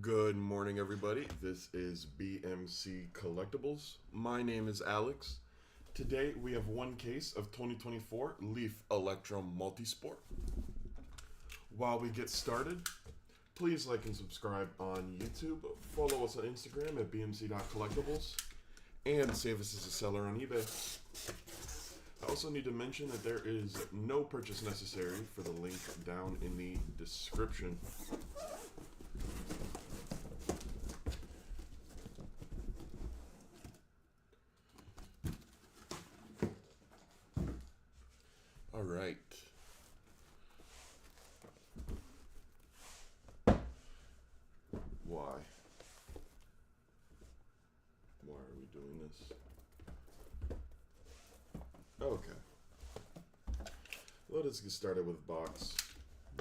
Good morning, everybody. This is BMC Collectibles. My name is Alex. Today we have one case of 2024 Leaf Electrum Multisport. While we get started, please like and subscribe on YouTube. Follow us on Instagram at bmc.collectibles and save us as a seller on eBay. I also need to mention that there is no purchase necessary for the link down in the description. All right. Why? Why are we doing this? Okay. Let us get started with box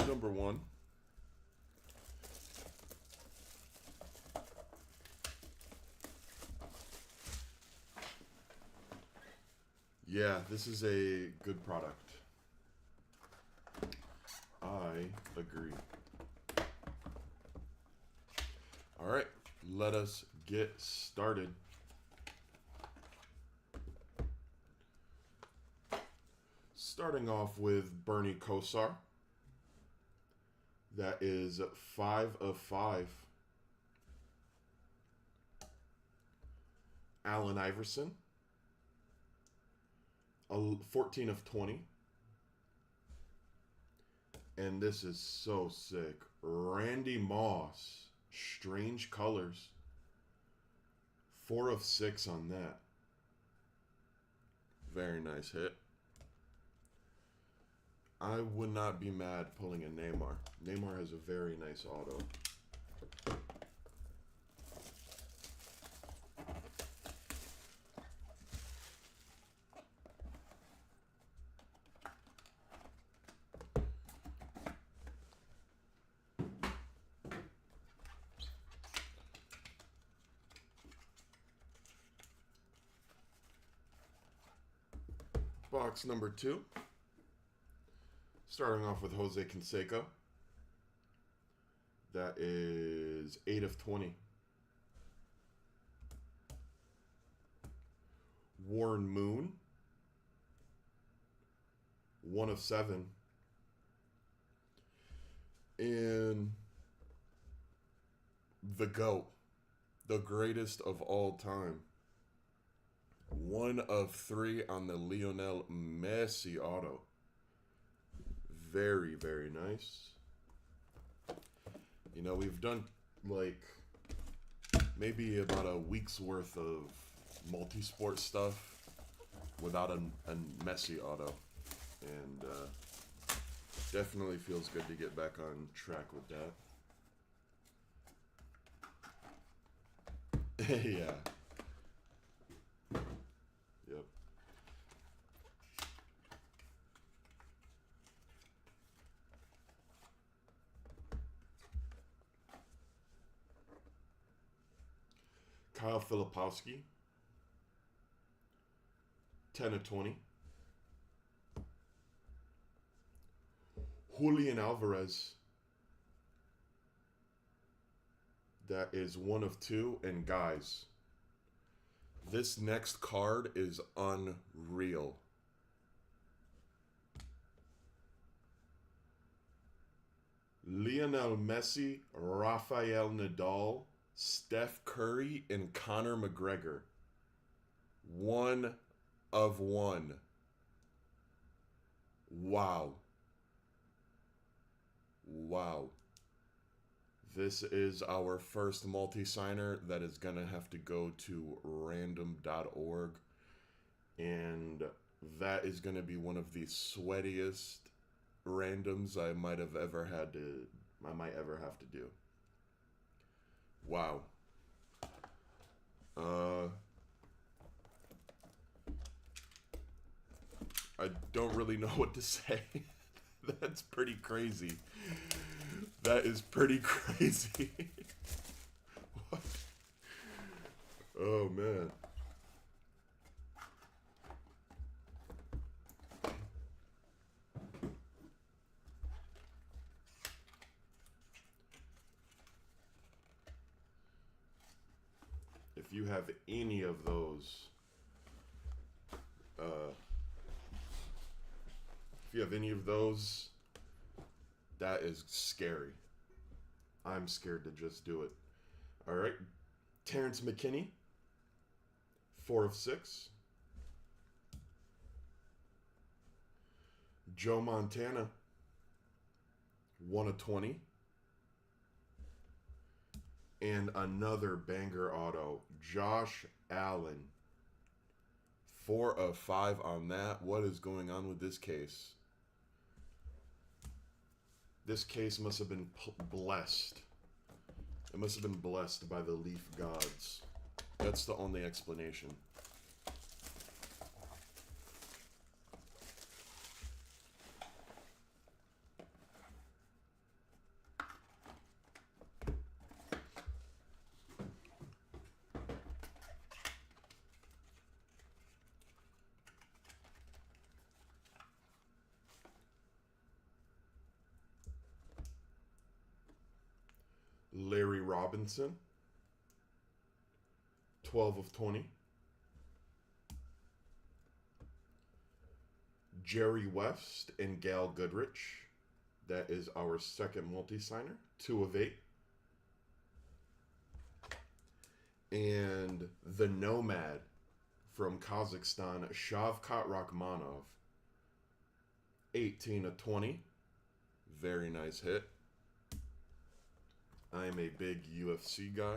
number one. Yeah, this is a good product. I agree. All right, let us get started. Starting off with Bernie Kosar. That is 5 of 5. Allen Iverson. 14 of 20. And this is so sick. Randy Moss. Strange colors. 4 of 6 on that. Very nice hit. I would not be mad pulling a Neymar. Neymar has a very nice auto. Box number 2. Starting off with Jose Canseco. That is 8 of 20. Warren Moon. 1 of 7. And the GOAT. The greatest of all time. 1 of 3 on the Lionel Messi auto. Very, very nice. You know, we've done like maybe about a week's worth of multi-sport stuff without a Messi auto. And definitely feels good to get back on track with that. Yeah. Yep. Kyle Filipowski, 10 of 20. Julian Alvarez, that is 1 of 2. And guys, this next card is unreal. Lionel Messi, Rafael Nadal, Steph Curry, and Conor McGregor. 1 of 1. Wow. Wow. This is our first multi-signer that is going to have to go to random.org. And that is going to be one of the sweatiest randoms I might ever have to do. Wow. I don't really know what to say. That's pretty crazy. That is pretty crazy. What? Oh, man. if you have any of those, that is scary. I'm scared to just do it. All right. Terrence McKinney, 4 of 6. Joe Montana, 1 of 20. And another banger auto, Josh Allen, 4 of 5 on that. What is going on with this case? This case must have been blessed. It must have been blessed by the Leaf gods. That's the only explanation. Larry Robinson, 12 of 20. Jerry West and Gal Goodrich. That is our second multi-signer, 2 of 8. And the Nomad from Kazakhstan, Shavkat Rakhmonov, 18 of 20. Very nice hit. I am a big UFC guy.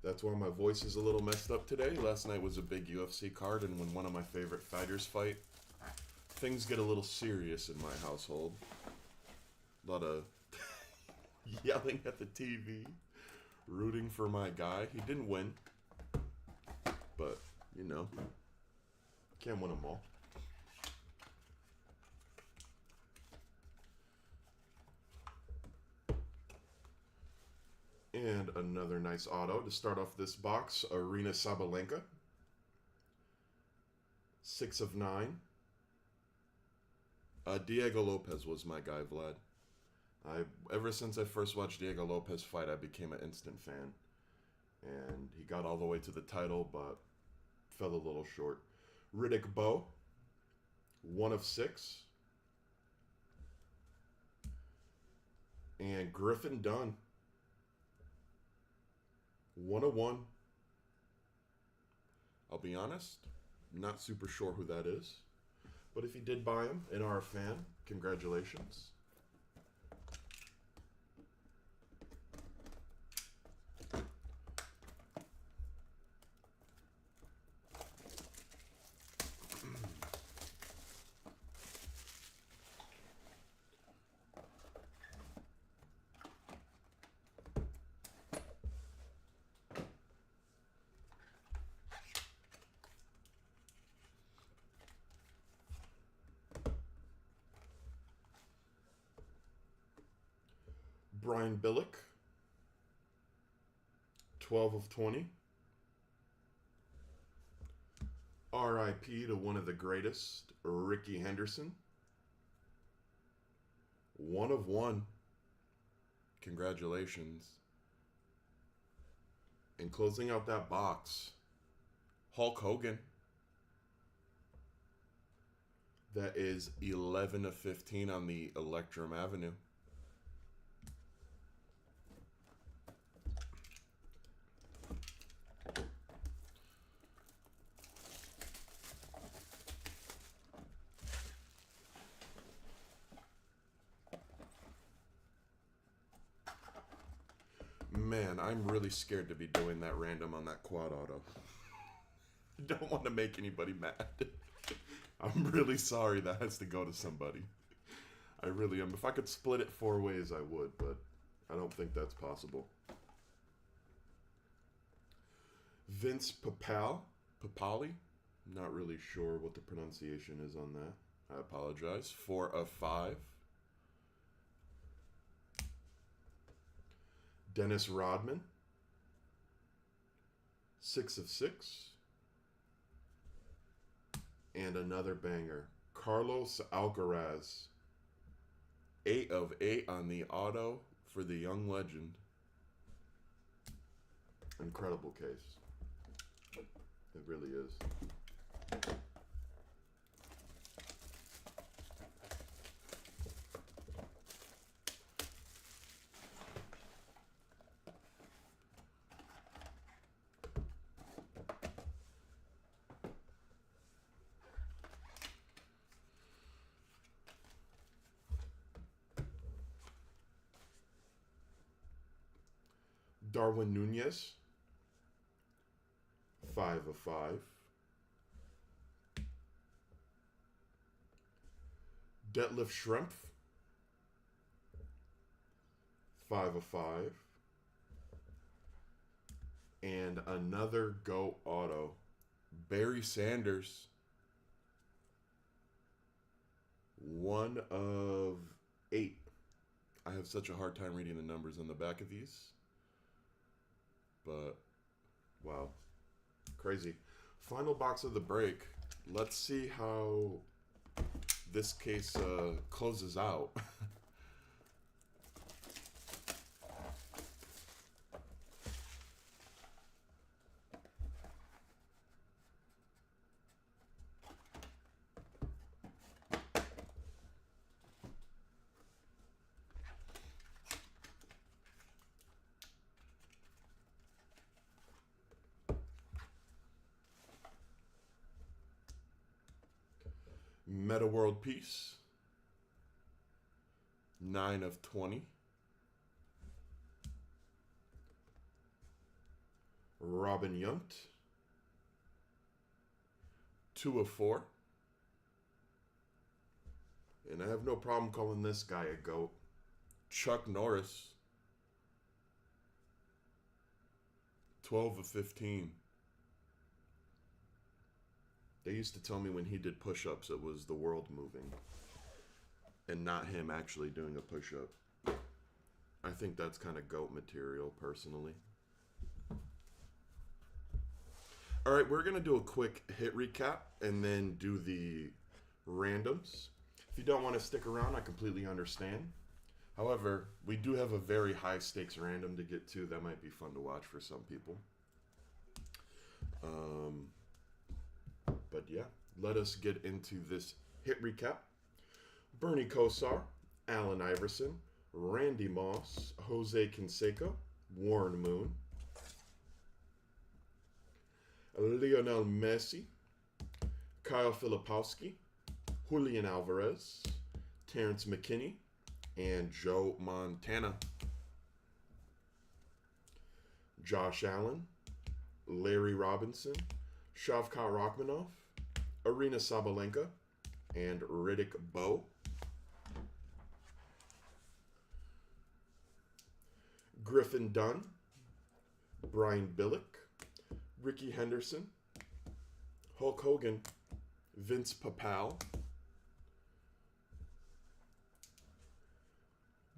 That's why my voice is a little messed up today. Last night was a big UFC card, and when one of my favorite fighters fight, things get a little serious in my household. A lot of yelling at the TV, rooting for my guy. He didn't win, but, you know, can't win them all. And another nice auto to start off this box, Arena Sabalenka, 6 of 9. Diego Lopez was my guy, Vlad. Ever since I first watched Diego Lopez fight, I became an instant fan. And he got all the way to the title, but fell a little short. Riddick Bowe, 1 of 6. And Griffin Dunn, 1 of 1. I'll be honest, not super sure who that is. But if you did buy him and are a fan, congratulations. Brian Billick, 12 of 20. RIP to one of the greatest, Ricky Henderson, 1 of 1. Congratulations. And closing out that box, Hulk Hogan. That is 11 of 15 on the Electrum Avenue. Man, I'm really scared to be doing that random on that quad auto. I don't want to make anybody mad. I'm really sorry that has to go to somebody. I really am. If I could split it 4 ways, I would, but I don't think that's possible. Vince Papali. Not really sure what the pronunciation is on that. I apologize. 4 of 5. Dennis Rodman, 6 of 6. And another banger, Carlos Alcaraz, 8 of 8 on the auto for the young legend. Incredible case. It really is. Darwin Nunez, 5 of 5. Detlef Schrempf, 5 of 5. And another Go Auto, Barry Sanders, 1 of 8. I have such a hard time reading the numbers on the back of these. But, wow. Crazy. Final box of the break. Let's see how this case closes out. Meta World Peace, 9 of 20. Robin Yount, 2 of 4. And I have no problem calling this guy a GOAT. Chuck Norris, 12 of 15. They used to tell me when he did push-ups, it was the world moving and not him actually doing a push-up. I think that's kind of GOAT material, personally. All right, we're going to do a quick hit recap and then do the randoms. If you don't want to stick around, I completely understand. However, we do have a very high stakes random to get to. That might be fun to watch for some people. But yeah, let us get into this hit recap. Bernie Kosar, Allen Iverson, Randy Moss, Jose Canseco, Warren Moon, Lionel Messi, Kyle Filipowski, Julian Alvarez, Terrence McKinney, and Joe Montana. Josh Allen, Larry Robinson, Shavkat Rachmanov, Arina Sabalenka, and Riddick Bowe. Griffin Dunn, Brian Billick, Ricky Henderson, Hulk Hogan, Vince Papal,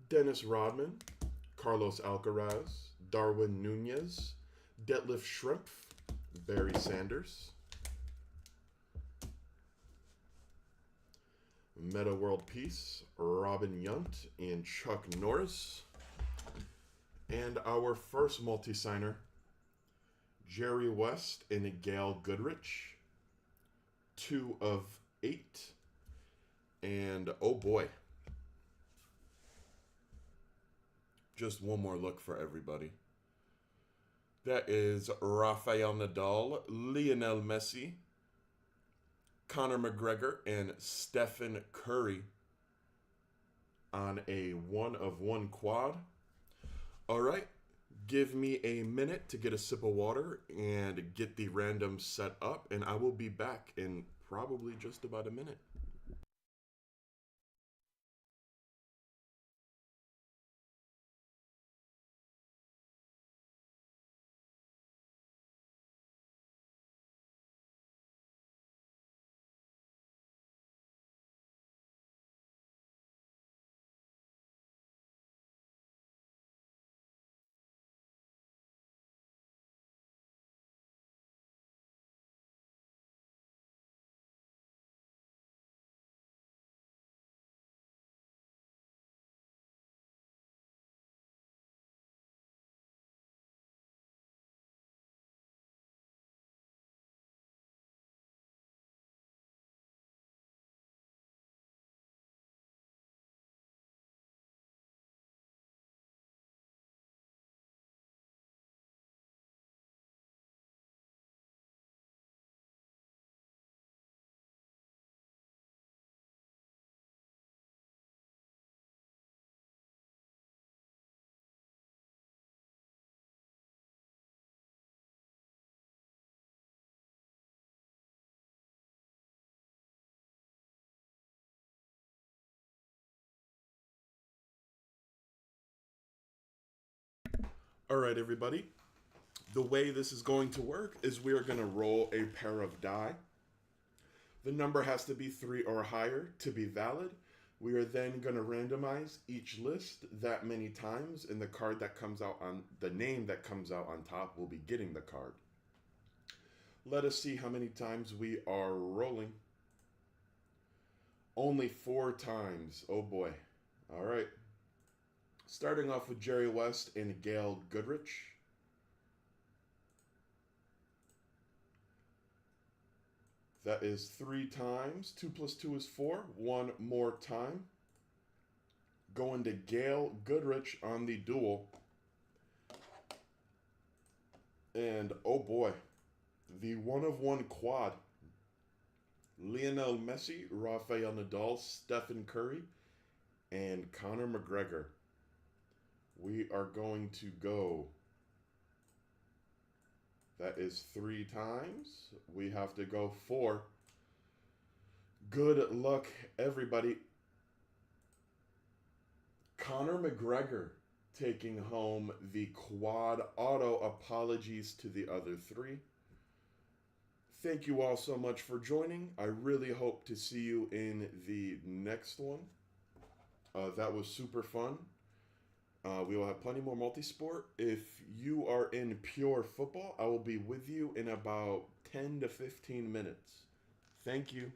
Dennis Rodman, Carlos Alcaraz, Darwin Nunez, Detlef Schrempf, Barry Sanders, Meta World Peace, Robin Yount and Chuck Norris. And our first multi-signer, Jerry West and Gail Goodrich, 2 of 8. And oh boy, just one more look for everybody. That is Rafael Nadal, Lionel Messi, Conor McGregor, and Stephen Curry on a 1 of 1 quad. All right, give me a minute to get a sip of water and get the random set up, and I will be back in probably just about a minute. All right, everybody. The way this is going to work is we are going to roll a pair of die. The number has to be 3 or higher to be valid. We are then going to randomize each list that many times, and the card that comes out on the name that comes out on top will be getting the card. Let us see how many times we are rolling. Only 4 times. Oh boy. All right. Starting off with Jerry West and Gail Goodrich. That is 3 times. 2 plus 2 is 4. One more time. Going to Gail Goodrich on the duel. And oh boy, the 1 of 1 quad. Lionel Messi, Rafael Nadal, Stephen Curry, and Conor McGregor. We are going to go. That is 3 times. We have to go 4. Good luck, everybody. Conor McGregor taking home the quad auto. Apologies to the other 3. Thank you all so much for joining. I really hope to see you in the next one. That was super fun. We will have plenty more multisport. If you are in pure football, I will be with you in about 10 to 15 minutes. Thank you.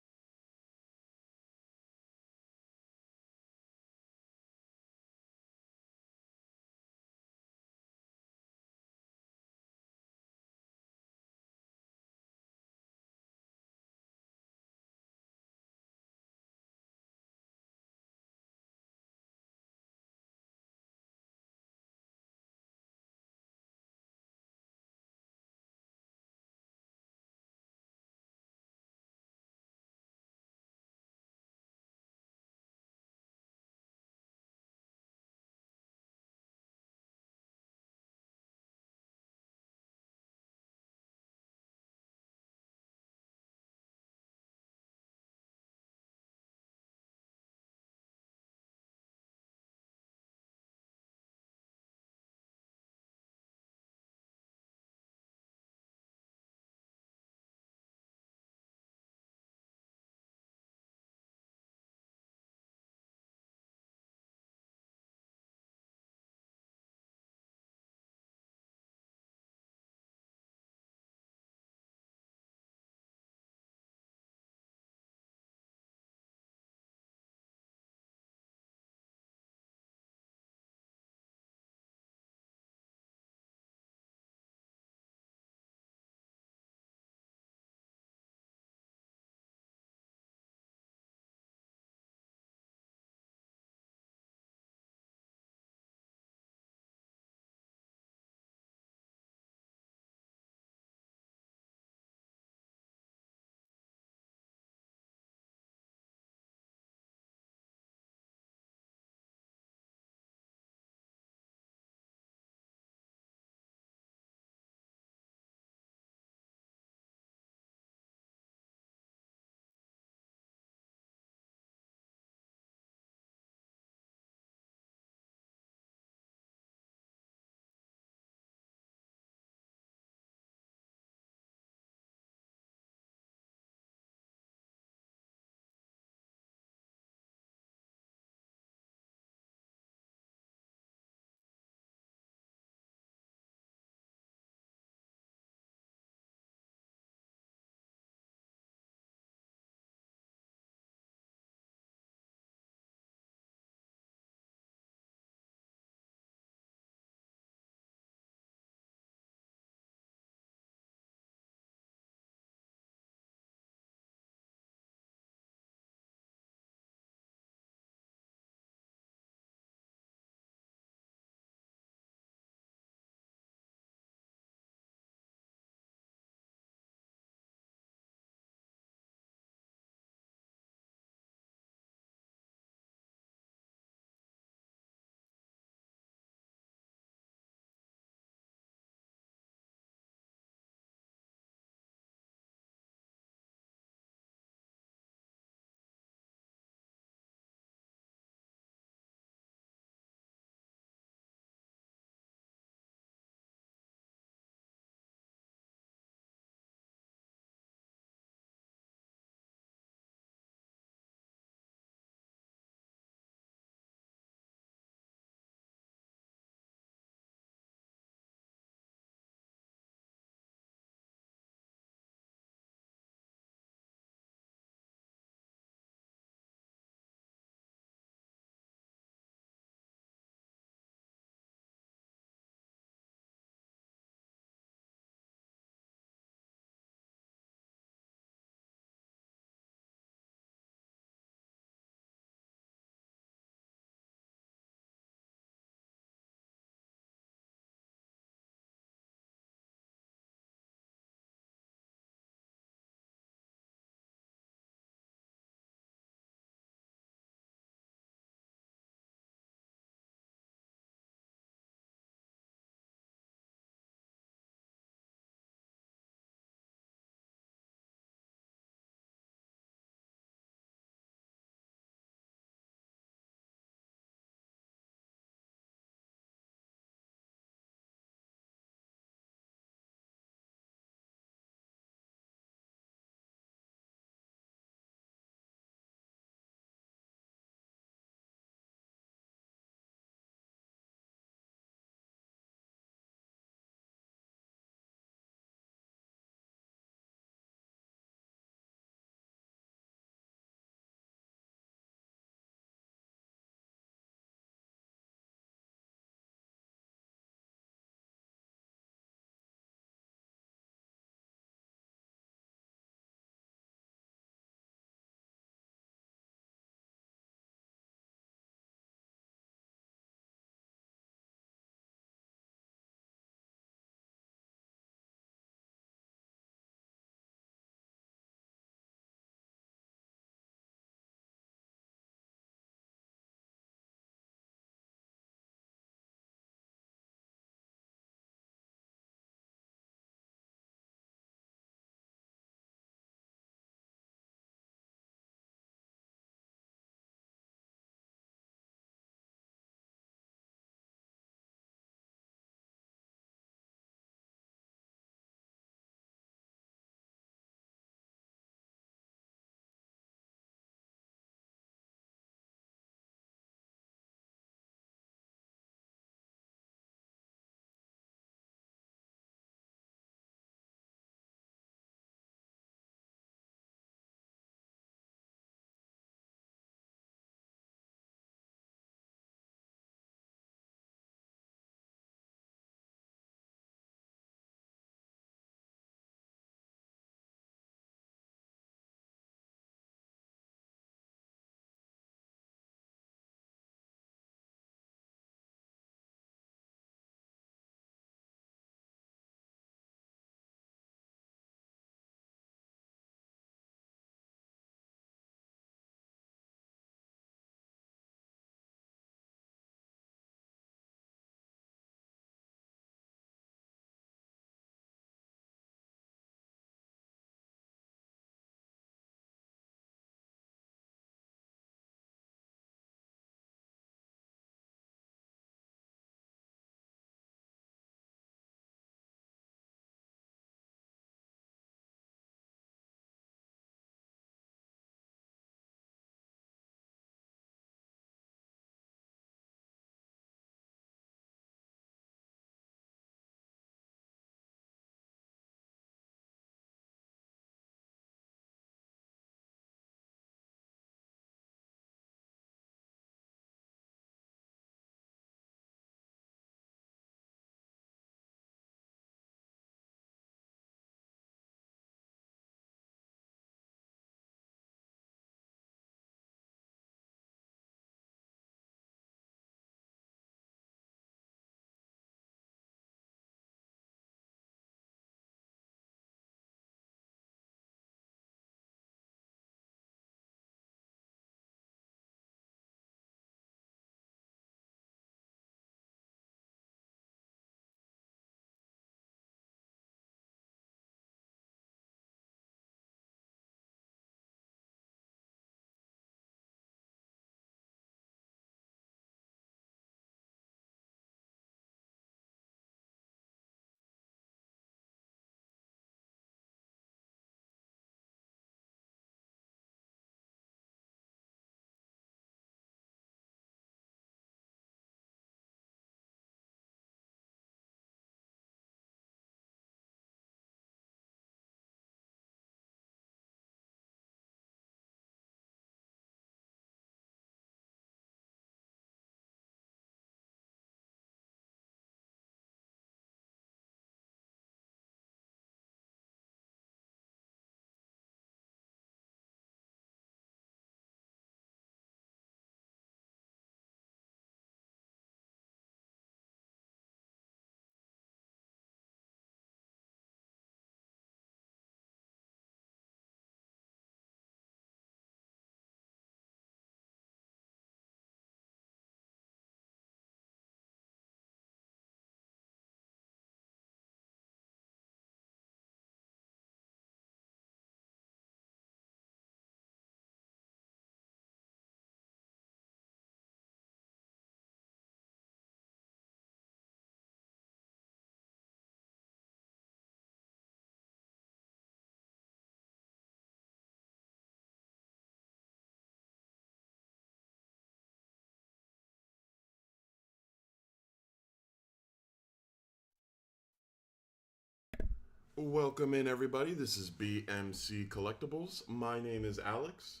Welcome in, everybody. This is BMC Collectibles. My name is Alex.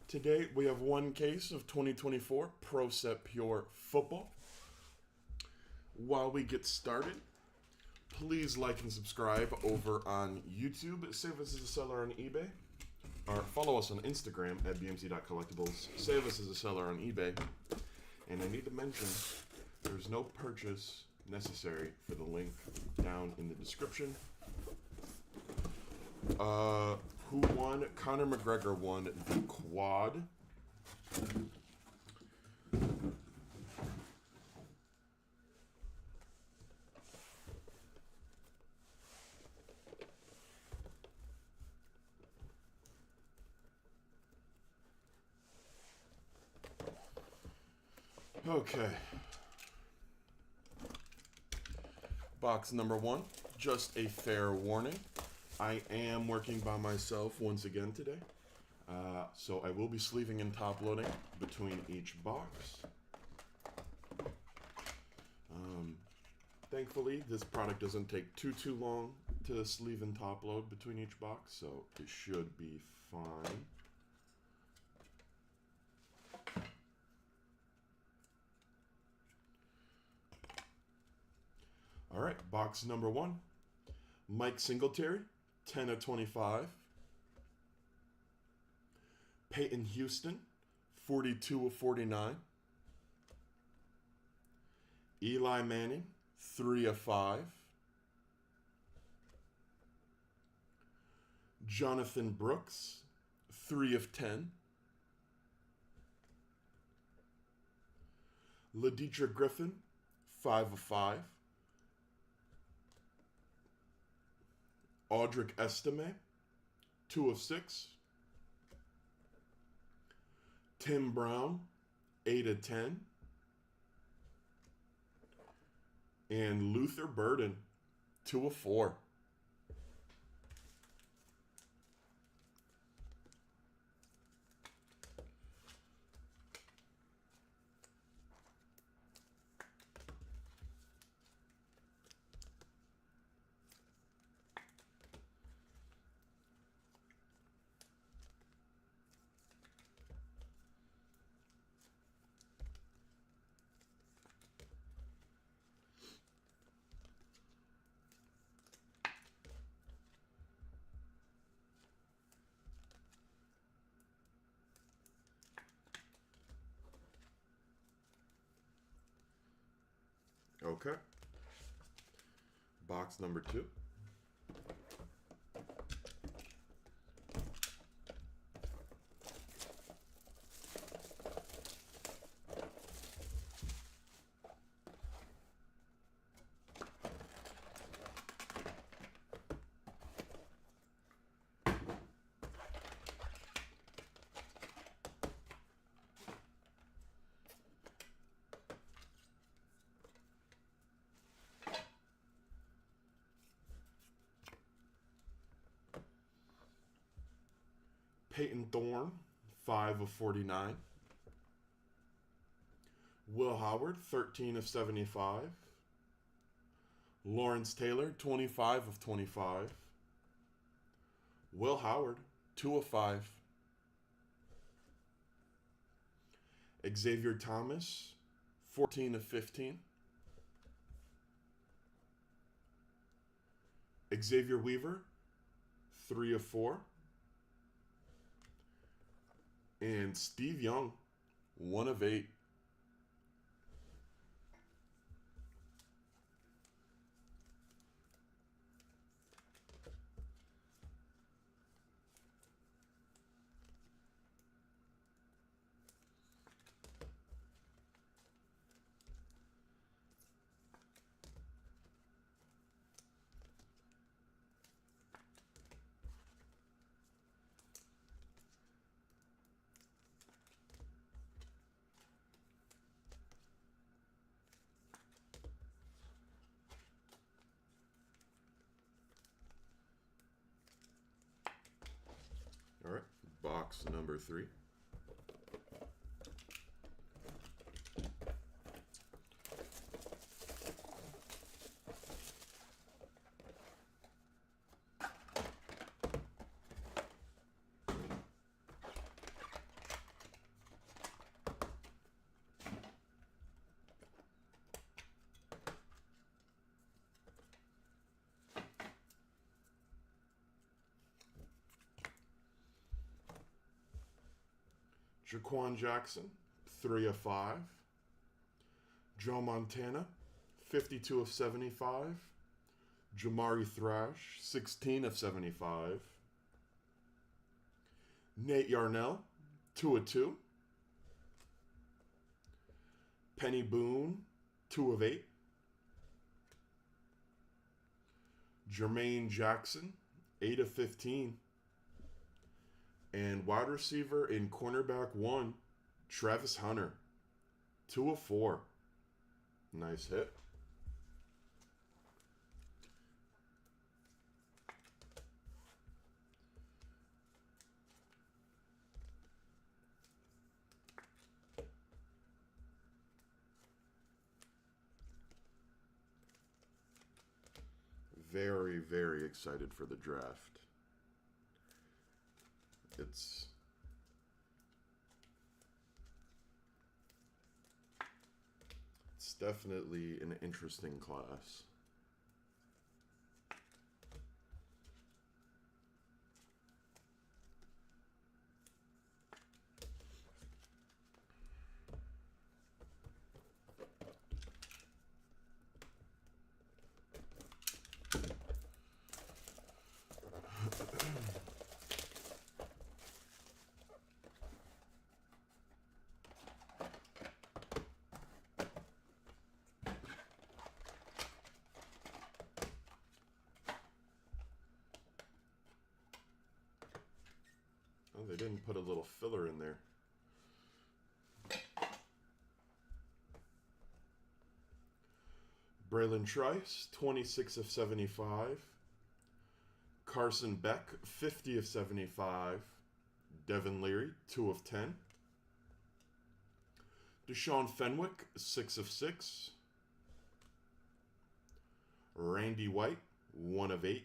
Today we have one case of 2024 Pro Set Pure Football. While we get started, please like and subscribe over on YouTube. Save us as a seller on eBay. Or follow us on Instagram at bmc.collectibles. Save us as a seller on eBay. And I need to mention, there's no purchase necessary for the link down in the description. Who won? Conor McGregor won the quad. Okay. Box number one, just a fair warning. I am working by myself once again today. So I will be sleeving and top loading between each box. Thankfully, this product doesn't take too long to sleeve and top load between each box, so it should be fine. All right, box number one. Mike Singletary, 10 of 25. Peyton Houston, 42 of 49. Eli Manning, 3 of 5. Jonathan Brooks, 3 of 10. Laditra Griffin, 5 of 5. Audric Estime, 2 of 6. Tim Brown, 8 of 10. And Luther Burden, 2 of 4. Okay. Box number two. Peyton Thorne, 5 of 49. Will Howard, 13 of 75. Lawrence Taylor, 25 of 25. Will Howard, 2 of 5. Xavier Thomas, 14 of 15. Xavier Weaver, 3 of 4. And Steve Young, 1 of 8. All right, box number 3. Jaquan Jackson, 3 of 5. Joe Montana, 52 of 75. Jamari Thrash, 16 of 75. Nate Yarnell, 2 of 2. Penny Boone, 2 of 8. Jermaine Jackson, 8 of 15. And wide receiver in cornerback 1, Travis Hunter, 2 of 4. Nice hit. Very, very excited for the draft. It's definitely an interesting class. Oh, they didn't put a little filler in there. Braylon Trice, 26 of 75. Carson Beck, 50 of 75. Devin Leary, 2 of 10. Deshaun Fenwick, 6 of 6. Randy White, 1 of 8.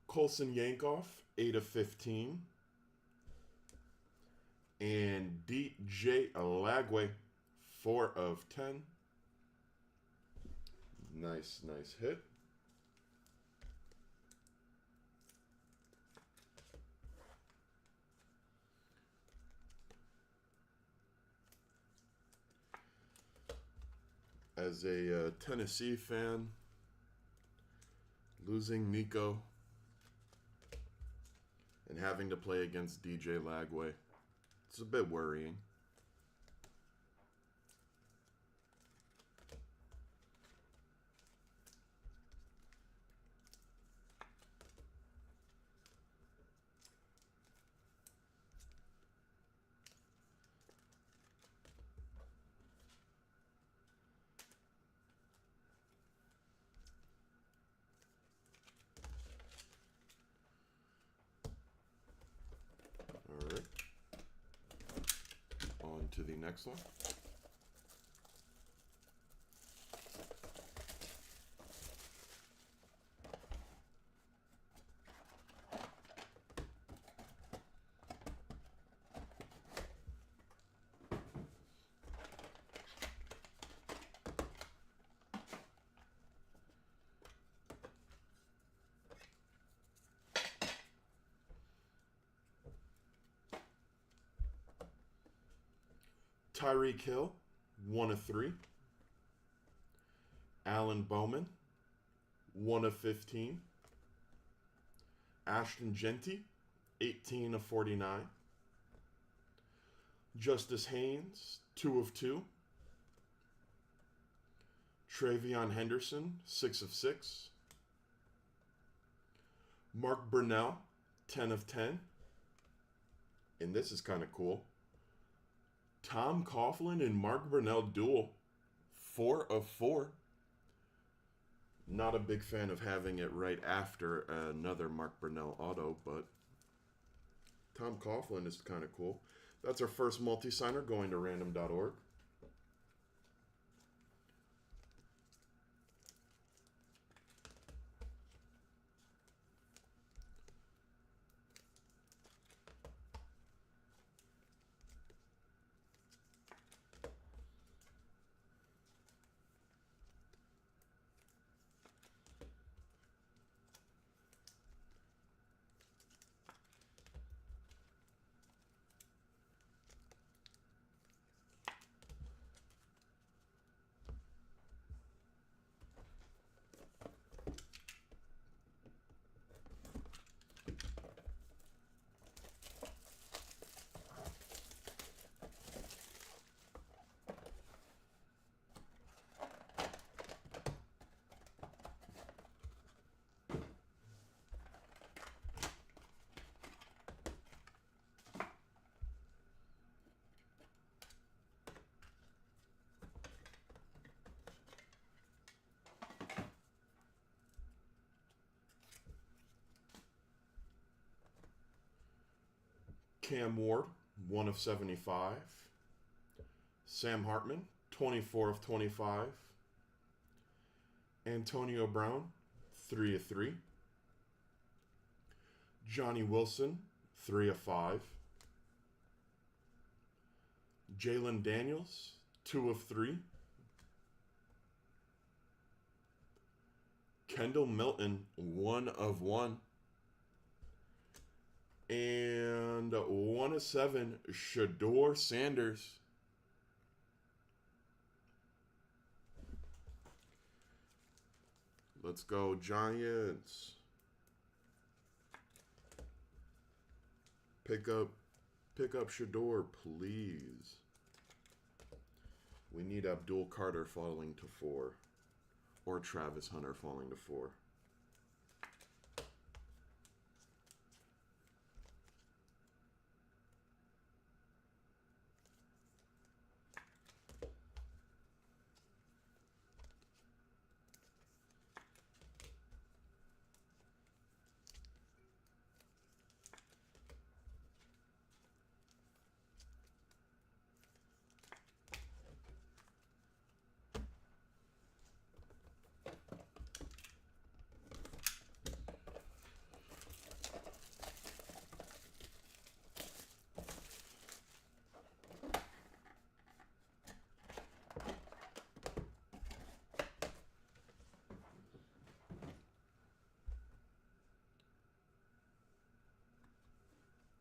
Colson Yankoff, 8 of 15. And DJ Lagway, 4 of 10. Nice, nice hit. As a Tennessee fan, losing Nico and having to play against DJ Lagway, it's a bit worrying. All right. On to the next one. Tyreek Hill, 1 of 3. Alan Bowman, 1 of 15. Ashton Genty, 18 of 49. Justice Haynes, 2 of 2. Travion Henderson, 6 of 6. Mark Brunell, 10 of 10. And this is kind of cool. Tom Coughlin and Mark Brunell duel, 4 of 4. Not a big fan of having it right after another Mark Brunell auto, but Tom Coughlin is kind of cool. That's our first multi-signer going to random.org. Cam Ward, 1 of 75. Sam Hartman, 24 of 25. Antonio Brown, 3 of 3. Johnny Wilson, 3 of 5. Jalen Daniels, 2 of 3. Kendall Milton, 1 of 1. And 1 of 7, Shador Sanders. Let's go, Giants. Pick up Shador, please. We need Abdul Carter falling to 4. Or Travis Hunter falling to 4.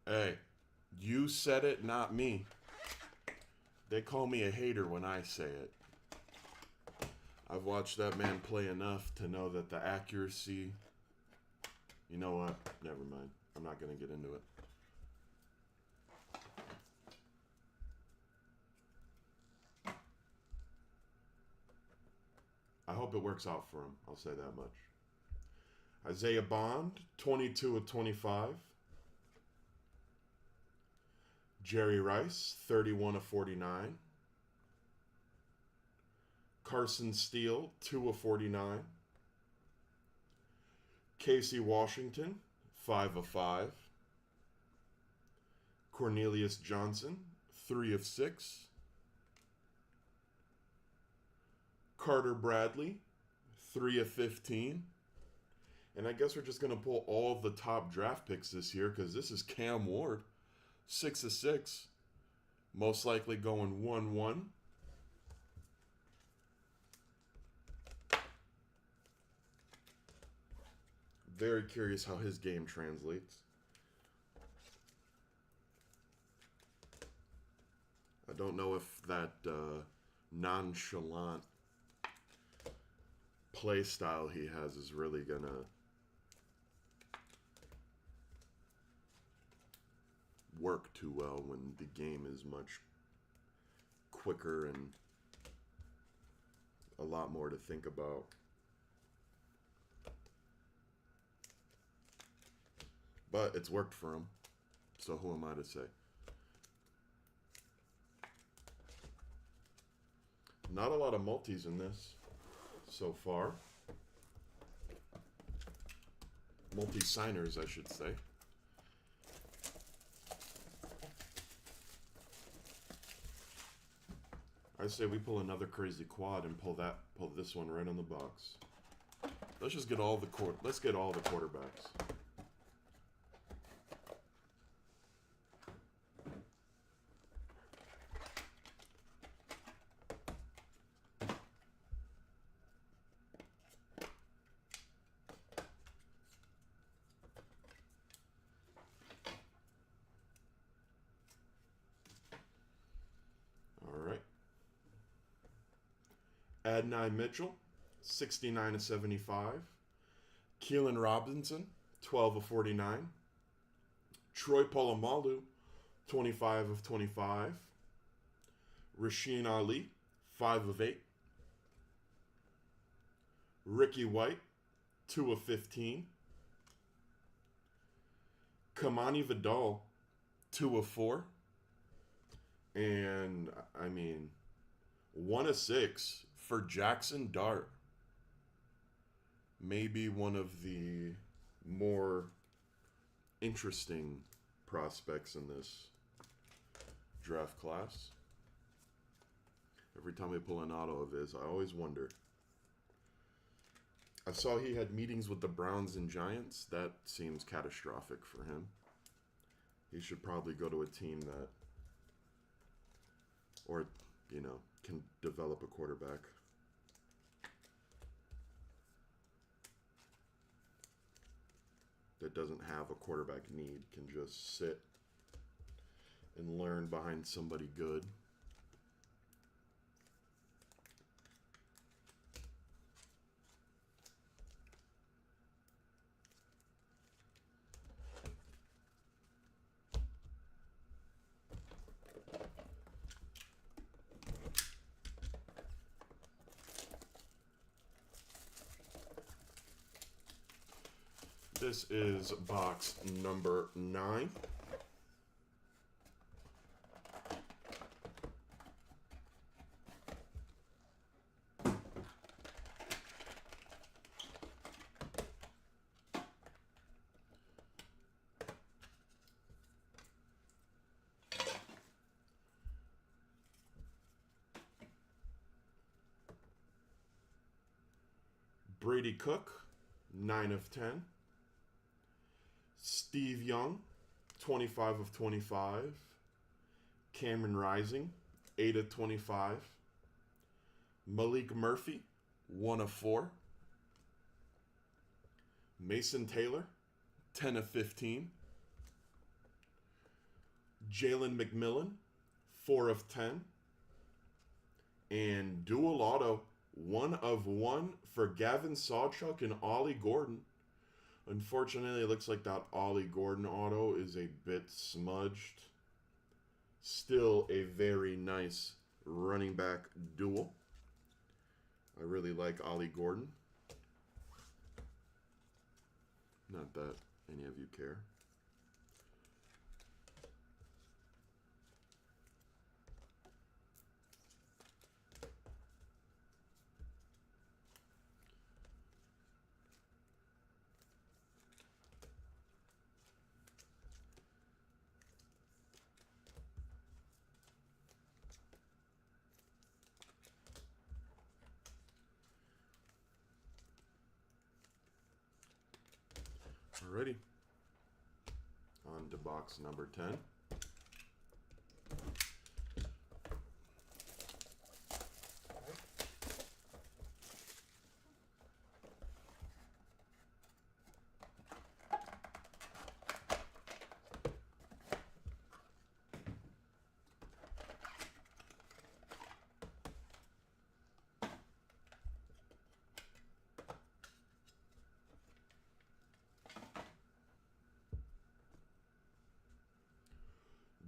Hey, you said it, not me. They call me a hater when I say it. I've watched that man play enough to know that the accuracy... You know what? Never mind. I'm not going to get into it. I hope it works out for him. I'll say that much. Isaiah Bond, 22 of 25. Jerry Rice, 31 of 49. Carson Steele, 2 of 49. Casey Washington, 5 of 5. Cornelius Johnson, 3 of 6. Carter Bradley, 3 of 15. And I guess we're just going to pull all of the top draft picks this year because this is Cam Ward, 6 of 6. Most likely going 1-1. Very curious how his game translates. I don't know if that nonchalant play style he has is really gonna work too well when the game is much quicker and a lot more to think about. But it's worked for him, so who am I to say? Not a lot of multis in this so far. Multi-signers, I should say. I say we pull another crazy quad and pull this one right on the box. Let's just get all the quarterbacks. Adonai Mitchell, 69 of 75. Keelan Robinson, 12 of 49. Troy Polamalu, 25 of 25. Rasheen Ali, 5 of 8. Ricky White, 2 of 15. Kamani Vidal, 2 of 4. And, I mean, 1 of 6 for Jackson Dart. Maybe one of the more interesting prospects in this draft class. Every time I pull an auto of his, I always wonder. I saw he had meetings with the Browns and Giants. That seems catastrophic for him. He should probably go to a team that, or, you know, can develop a quarterback. That doesn't have a quarterback need, can just sit and learn behind somebody good. This is box number 9. Brady Cook, 9 of 10. Steve Young, 25 of 25. Cameron Rising, 8 of 25. Malik Murphy, 1 of 4. Mason Taylor, 10 of 15. Jalen McMillan, 4 of 10. And dual auto, 1 of 1 for Gavin Sawchuk and Ollie Gordon. Unfortunately, it looks like that Ollie Gordon auto is a bit smudged. Still a very nice running back duel. I really like Ollie Gordon. Not that any of you care. Alrighty, on to box number 10.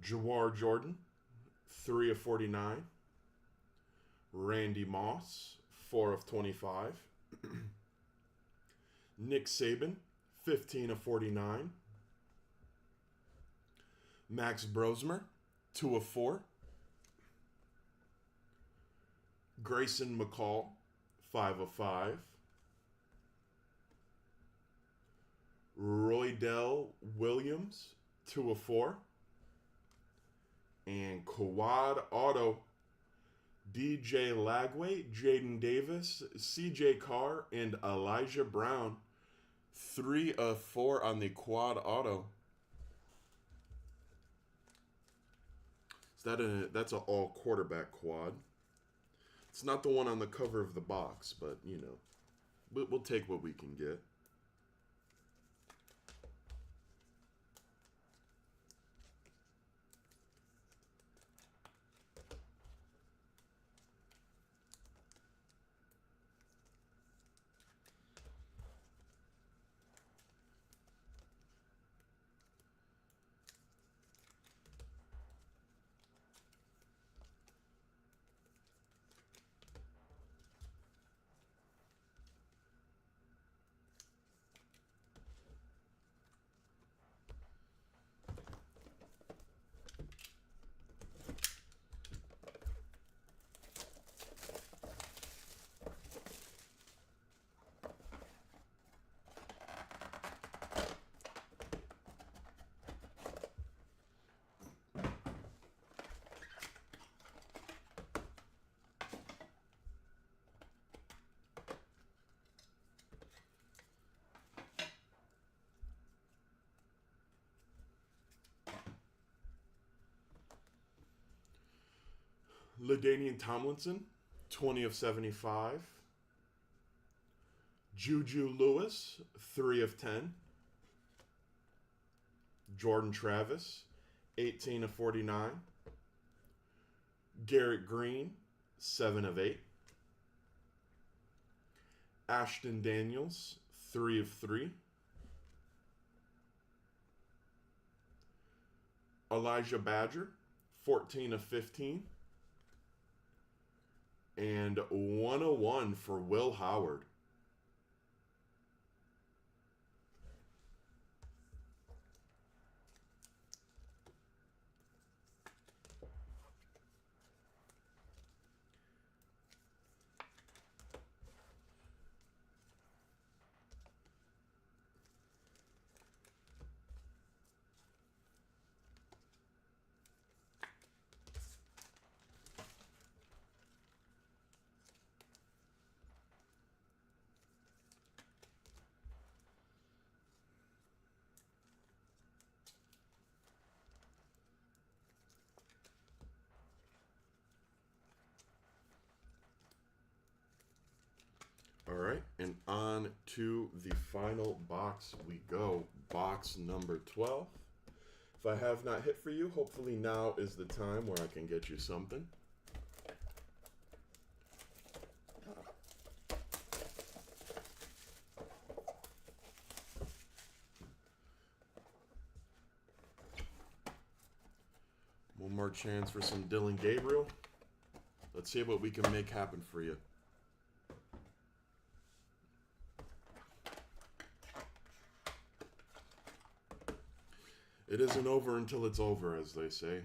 Jawar Jordan, 3 of 49. Randy Moss, 4 of 25. Nick Saban, 15 of 49. Max Brosmer, 2 of 4. Grayson McCall, 5 of 5. Roydell Williams, 2 of 4. And quad auto, DJ Lagway, Jaden Davis, CJ Carr, and Elijah Brown. 3 of 4 on the quad auto. That's an all quarterback quad. It's not the one on the cover of the box, but you know, we'll take what we can get. LaDainian Tomlinson, 20 of 75. Juju Lewis, 3 of 10. Jordan Travis, 18 of 49. Garrett Green, 7 of 8. Ashton Daniels, 3 of 3. Elijah Badger, 14 of 15. And 101 for Will Howard. All right, and on to the final box we go. Box number 12. If I have not hit for you, hopefully now is the time where I can get you something. One more chance for some Dylan Gabriel. Let's see what we can make happen for you. It isn't over until it's over, as they say.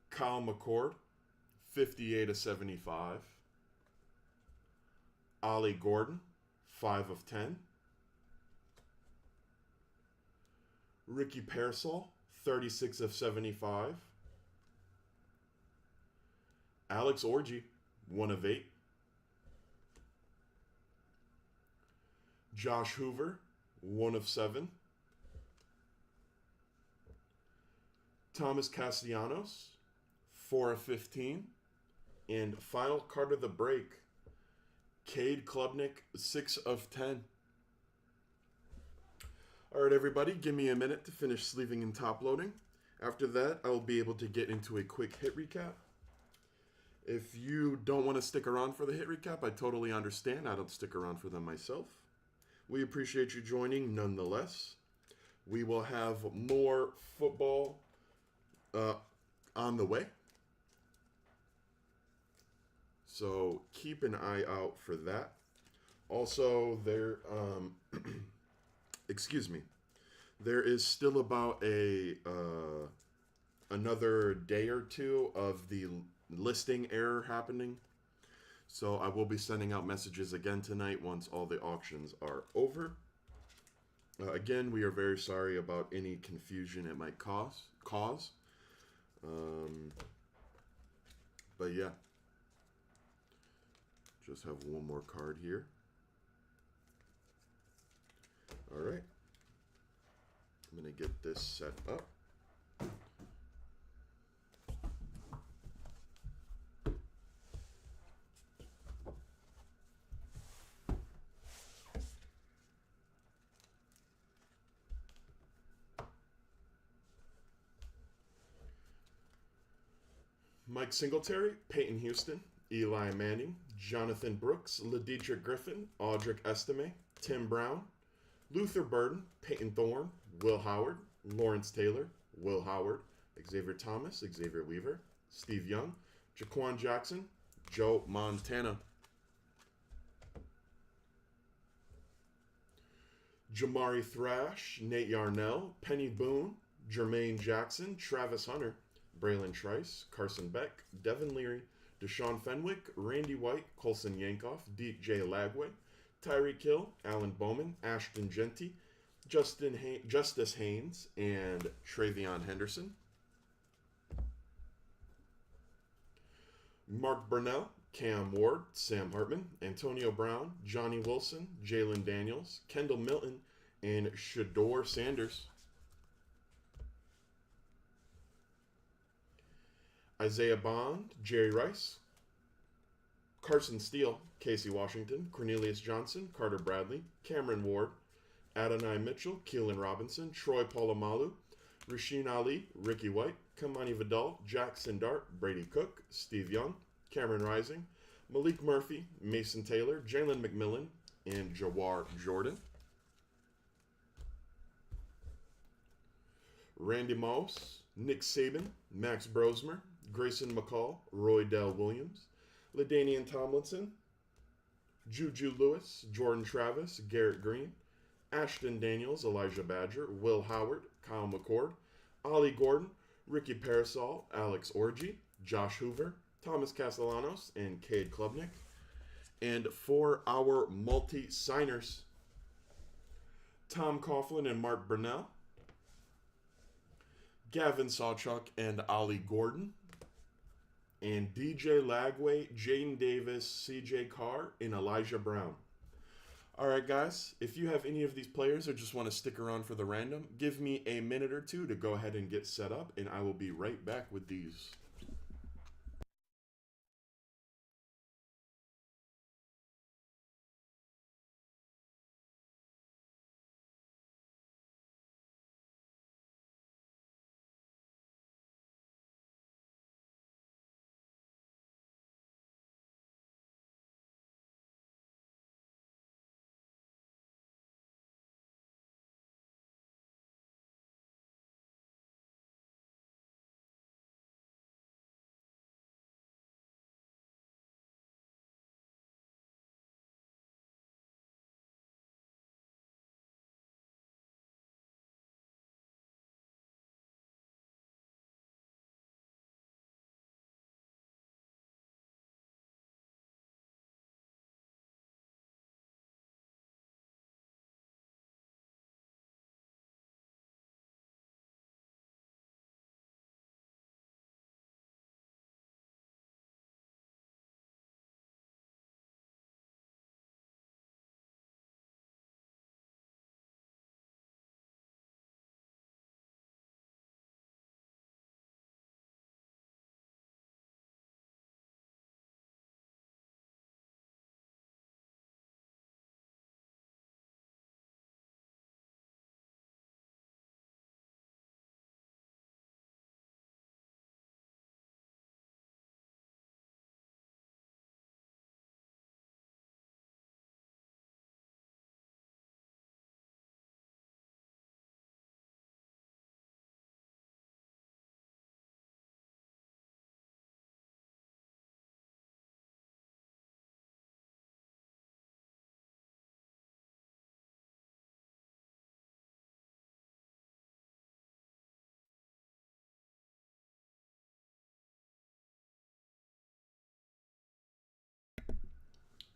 Kyle McCord, 58 of 75. Ollie Gordon, 5 of 10. Ricky Pearsall, 36 of 75. Alex Orji, 1 of 8. Josh Hoover, 1 of 7. Thomas Castellanos, 4 of 15. And final card of the break, Cade Klubnik, 6 of 10. All right, everybody, give me a minute to finish sleeving and top loading. After that, I'll be able to get into a quick hit recap. If you don't want to stick around for the hit recap, I totally understand. I don't stick around for them myself. We appreciate you joining nonetheless. We will have more football on the way. So keep an eye out for that. Also, excuse me, there is still about another day or two of the listing error happening. So I will be sending out messages again tonight once all the auctions are over. Again, we are very sorry about any confusion it might cause. But yeah, just have one more card here. All right, I'm gonna get this set up. Mike Singletary, Peyton Houston, Eli Manning, Jonathan Brooks, Laditra Griffin, Audric Estime, Tim Brown, Luther Burden, Peyton Thorne, Will Howard, Lawrence Taylor, Will Howard, Xavier Thomas, Xavier Weaver, Steve Young, Jaquan Jackson, Joe Montana. Jamari Thrash, Nate Yarnell, Penny Boone, Jermaine Jackson, Travis Hunter, Braylon Trice, Carson Beck, Devin Leary, Deshaun Fenwick, Randy White, Colson Yankoff, DJ Lagway, Tyreek Hill, Alan Bowman, Ashton Genty, Justice Haynes, and Travion Henderson. Mark Burnell, Cam Ward, Sam Hartman, Antonio Brown, Johnny Wilson, Jalen Daniels, Kendall Milton, and Shador Sanders. Isaiah Bond, Jerry Rice, Carson Steele, Casey Washington, Cornelius Johnson, Carter Bradley, Cameron Ward, Adonai Mitchell, Keelan Robinson, Troy Polamalu, Rasheen Ali, Ricky White, Kamani Vidal, Jackson Dart, Brady Cook, Steve Young, Cameron Rising, Malik Murphy, Mason Taylor, Jalen McMillan, and Jawar Jordan. Randy Moss, Nick Saban, Max Brosmer, Grayson McCall, Roy Dell Williams, LaDainian Tomlinson, Juju Lewis, Jordan Travis, Garrett Green, Ashton Daniels, Elijah Badger, Will Howard, Kyle McCord, Ollie Gordon, Ricky Parasol, Alex Orji, Josh Hoover, Thomas Castellanos, and Cade Klubnik. And for our multi-signers, Tom Coughlin and Mark Burnell, Gavin Sawchuk and Ollie Gordon, and DJ Lagway, Jaden Davis, CJ Carr, and Elijah Brown. All right, guys, if you have any of these players or just want to stick around for the random, give me a minute or two to go ahead and get set up, and I will be right back with these.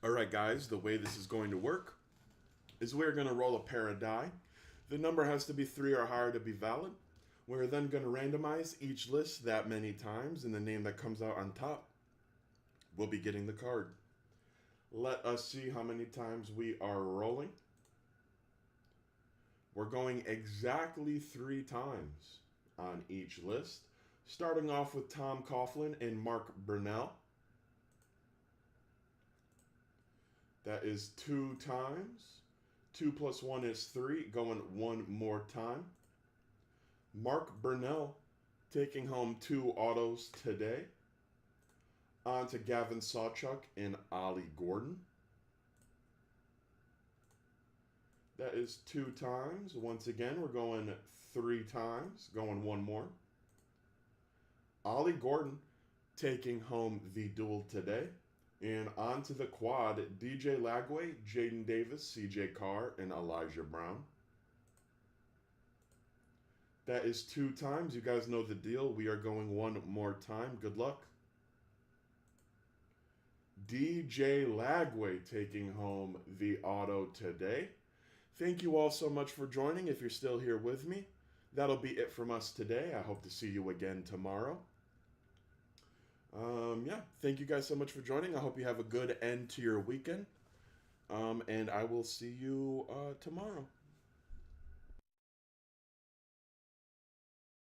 All right, guys, the way this is going to work is we're going to roll a pair of die. The number has to be 3 or higher to be valid. We're then going to randomize each list that many times, and the name that comes out on top will be getting the card. Let us see how many times we are rolling. We're going exactly 3 times on each list, starting off with Tom Coughlin and Mark Burnell. That is 2 times. 2 plus 1 is 3, going 1 more time. Mark Burnell taking home 2 autos today. On to Gavin Sawchuk and Ollie Gordon. That is 2 times. Once again, we're going 3 times, going 1 more. Ollie Gordon taking home the duel today. And on to the quad, DJ Lagway, Jaden Davis, CJ Carr, and Elijah Brown. That is 2 times. You guys know the deal. We are going 1 more time. Good luck. DJ Lagway taking home the auto today. Thank you all so much for joining. If you're still here with me, that'll be it from us today. I hope to see you again tomorrow. Yeah. yeah, thank you guys so much for joining. I hope you have a good end to your weekend. And I will see you tomorrow.